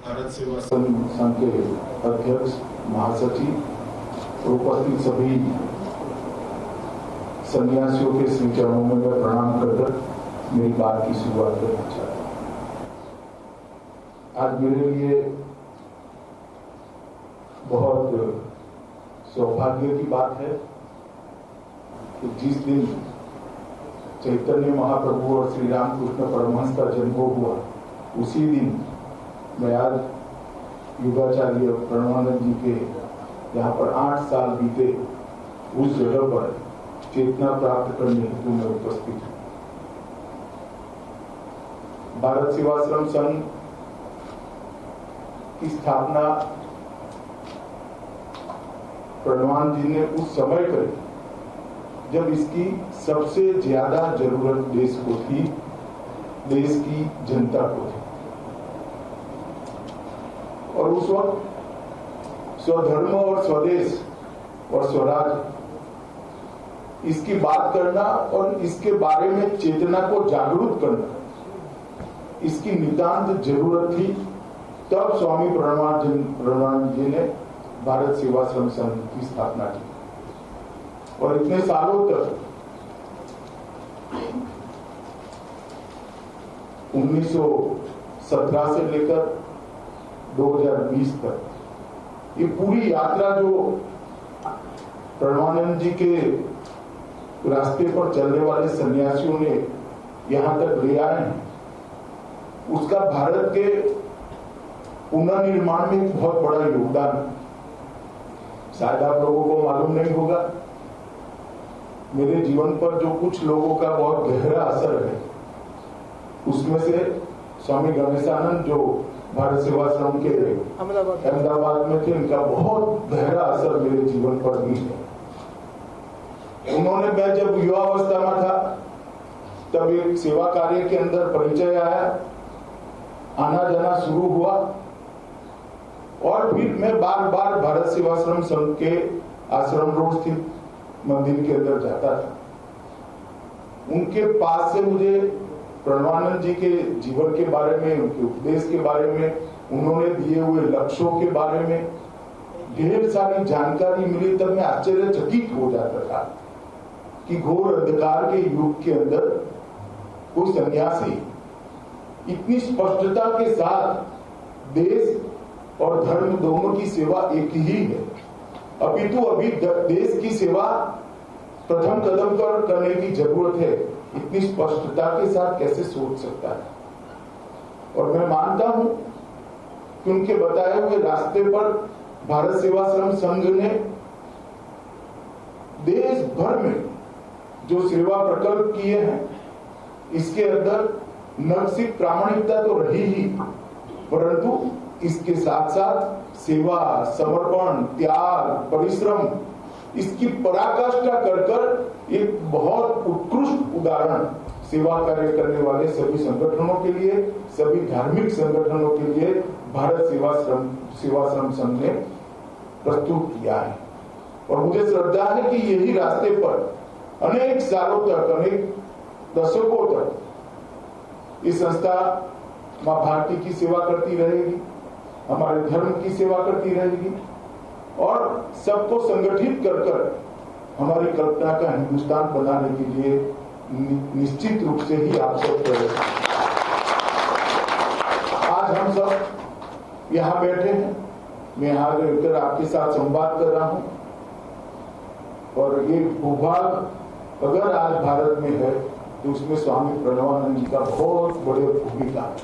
भारत सेवा संघ के अध्यक्ष, महासचिव, उपस्थित सभी सन्यासियों के श्री चरणों में मैं प्रणाम कर मेरी बात की शुरुआत करना चाहता हूं। आज मेरे लिए बहुत सौभाग्य की बात है कि जिस दिन चैतन्य महाप्रभु और श्री रामकृष्ण परमहंस का जन्म हुआ, उसी दिन मैं आज युगाचार्य प्रणवानंद जी के यहाँ पर 8 साल बीते उस जगह पर चेतना प्राप्त करने हेतु मैं उपस्थित हूँ। भारत सेवाश्रम संघ की स्थापना प्रणवानंद जी ने उस समय करी जब इसकी सबसे ज्यादा जरूरत देश को थी, देश की जनता को थी। और उस वक्त स्वधर्म और स्वदेश और स्वराज इसकी बात करना और इसके बारे में चेतना को जागरूक करना, इसकी नितांत जरूरत थी। तब स्वामी प्रणवानंद जी ने भारत सेवाश्रम संघ की स्थापना की और इतने सालों तक 1917 से लेकर 2020 तक ये पूरी यात्रा जो प्रणवानंद जी के रास्ते पर चलने वाले सन्यासियों ने यहां तक ले आए हैं, उसका भारत के पुनर्निर्माण में एक बहुत बड़ा योगदान है। शायद आप लोगों को मालूम नहीं होगा, मेरे जीवन पर जो कुछ लोगों का बहुत गहरा असर है, उसमें से स्वामी गणेशानंद जो भारत सेवाश्रम के अहमदाबाद में थे, उनका बहुत गहरा असर मेरे जीवन पर भी है। उन्होंने, मैं जब युवावस्था में था तब एक सेवा कार्य के अंदर परिचय आया, आना जाना शुरू हुआ और फिर मैं बार बार भारत सेवाश्रम संघ के आश्रम रोड स्थित मंदिर के अंदर जाता था। उनके पास से मुझे प्रणवानंद जी के जीवन के बारे में, उनके उपदेश के बारे में, उन्होंने दिए हुए लक्ष्यों के बारे में ढेर सारी जानकारी मिली। तब मैं आश्चर्यचकित हो जाता था कि घोर अंधकार के युग के अंदर कोई सन्यासी इतनी स्पष्टता के साथ देश और धर्म दोनों की सेवा एक ही है, अपितु अभी देश की सेवा प्रथम कदम पर करने की जरूरत है, इतनी स्पष्टता के साथ कैसे सोच सकता है। और मैं मानता हूं कि उनके बताए हुए रास्ते पर भारत सेवाश्रम संघ ने देश भर में जो सेवा प्रकल्प किए हैं, इसके अंदर न सिर्फ प्रामाणिकता तो रही ही, परंतु इसके साथ साथ सेवा, समर्पण, त्याग, परिश्रम, इसकी पराकाष्ठा कर एक बहुत उत्कृष्ट उदाहरण सेवा कार्य करने वाले सभी संगठनों के लिए, सभी धार्मिक संगठनों के लिए भारत सेवाश्रम संघ ने प्रस्तुत किया है। और मुझे श्रद्धा है कि यही रास्ते पर अनेक सालों तक, अनेक दशकों तक ये संस्था मां भारती की सेवा करती रहेगी, हमारे धर्म की सेवा करती रहेगी और सबको संगठित कर हमारी कल्पना का हिंदुस्तान बनाने के लिए निश्चित रूप से ही आप सब प्रयास। आज हम सब यहाँ बैठे हैं, मैं यहाँ रहकर आपके साथ संवाद कर रहा हूँ और ये भूभाग अगर आज भारत में है तो उसमें स्वामी प्रणवानंद जी का बहुत बड़ी भूमिका है।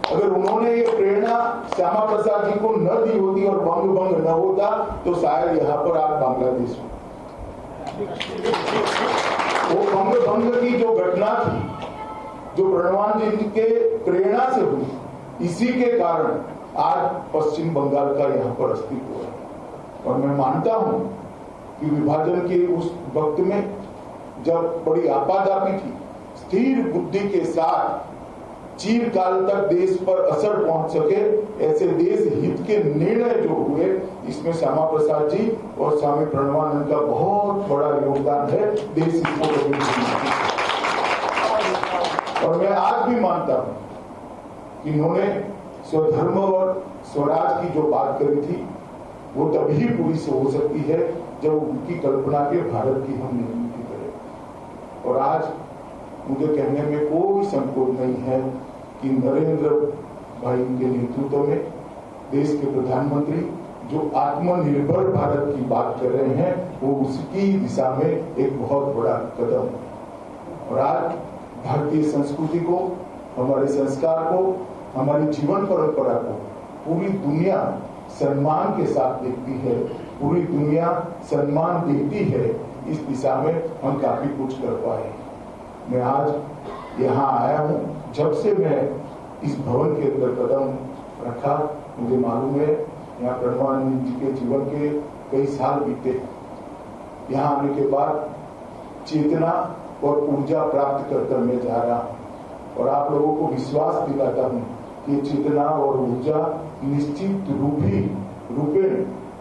अगर उन्होंने ये प्रेरणा श्यामा प्रसाद जी को न दी होती और बंग न होता तो शायद यहाँ पर आप बांग्लादेश में, वो बंग की जो घटना थी, जो प्रणवानंद जी के प्रेरणा से हुई, इसी के कारण आज पश्चिम बंगाल का यहाँ पर अस्तित्व है। और मैं मानता हूं कि विभाजन के उस वक्त में जब बड़ी आपाधापी थी, स्थिर बुद्धि के साथ चिरकाल तक देश पर असर पहुंच सके, ऐसे देश हित के निर्णय जो हुए, इसमें श्यामा प्रसाद जी और स्वामी प्रणवानंद का बहुत बड़ा योगदान है देश हित को। और मैं आज भी मानता हूं कि इन्होंने स्वधर्म और स्वराज की जो बात करी थी वो तभी पूरी से हो सकती है जब उनकी कल्पना के भारत की हम निर्मिति करें। और आज मुझे कहने में कोई संकोच नहीं है कि नरेंद्र भाई के नेतृत्व में देश के प्रधानमंत्री जो आत्मनिर्भर भारत की बात कर रहे हैं वो उसकी दिशा में एक बहुत बड़ा कदम है। और आज भारतीय संस्कृति को, हमारे संस्कार को, हमारी जीवन परंपरा को पूरी दुनिया सम्मान के साथ देखती है, पूरी दुनिया सम्मान देती है। इस दिशा में हम काफी कुछ कर पाए। मैं आज यहाँ आया हूँ, जब से मैं इस भवन के अंदर कदम रखा मुझे मालूम है यहाँ प्रणवानंद जी के जीवन के कई साल बीते। यहाँ आने के बाद चेतना और ऊर्जा प्राप्त कर मैं जा रहा हूँ और आप लोगों को विश्वास दिलाता हूँ कि चेतना और ऊर्जा निश्चित रूपे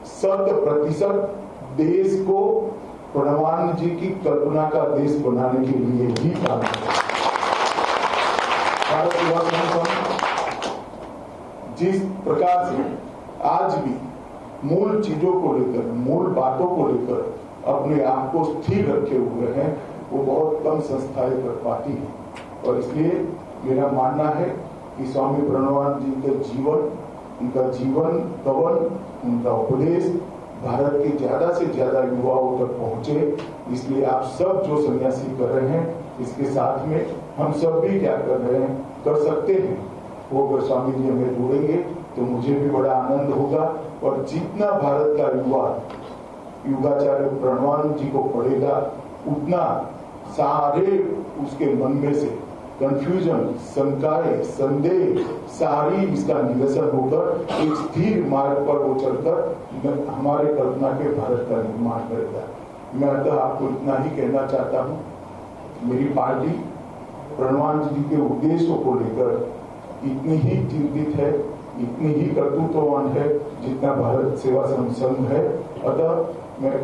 100% देश को प्रणवानंद जी की कल्पना का देश बनाने के लिए ही काम करेगा। भारत युवा संगठन जिस प्रकार से आज भी मूल चीजों को लेकर, मूल बातों को लेकर अपने आप को स्थिर रखे हुए हैं, वो बहुत कम संस्थाएं कर पाती हैं। और इसलिए मेरा मानना है कि स्वामी प्रणवानंद जी के जीवन, उनका जीवन कवन, उनका उपदेश भारत के ज्यादा से ज्यादा युवाओं तक पहुंचे। इसलिए आप सब जो सन्यासी कर रहे हैं, इसके साथ में हम सब भी क्या कर रहे हैं, कर सकते हैं। वो अगर स्वामी जी हमें जोड़ेंगे तो मुझे भी बड़ा आनंद होगा। और जितना भारत का युवा युगाचार्य प्रणवानंद जी को पढ़ेगा, उतना सारे उसके मन में से कंफ्यूजन, शंकाएं, संदेह सारी इसका निरसन होकर एक स्थिर मार्ग पर वो चलकर हमारे कल्पना के भारत का निर्माण करेगा। मैं तो आपको इतना ही कहना चाहता हूँ, मेरी पार्टी प्रणवानंद जी के उद्देश्यों को लेकर इतनी ही चिंतित है, इतनी ही कर्तृत्ववान है जितना भारत सेवा संघ है। अतः मैं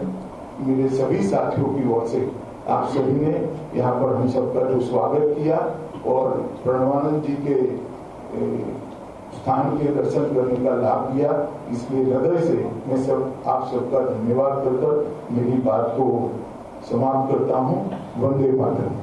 मेरे सभी साथियों की ओर से आप सभी ने यहाँ पर हम सबका जो स्वागत किया और प्रणवानंद जी के स्थान के दर्शन करने का लाभ लिया, इसलिए हृदय से मैं आप सबका धन्यवाद करकर मेरी बात को समाप्त करता हूँ। वंदे मातरम।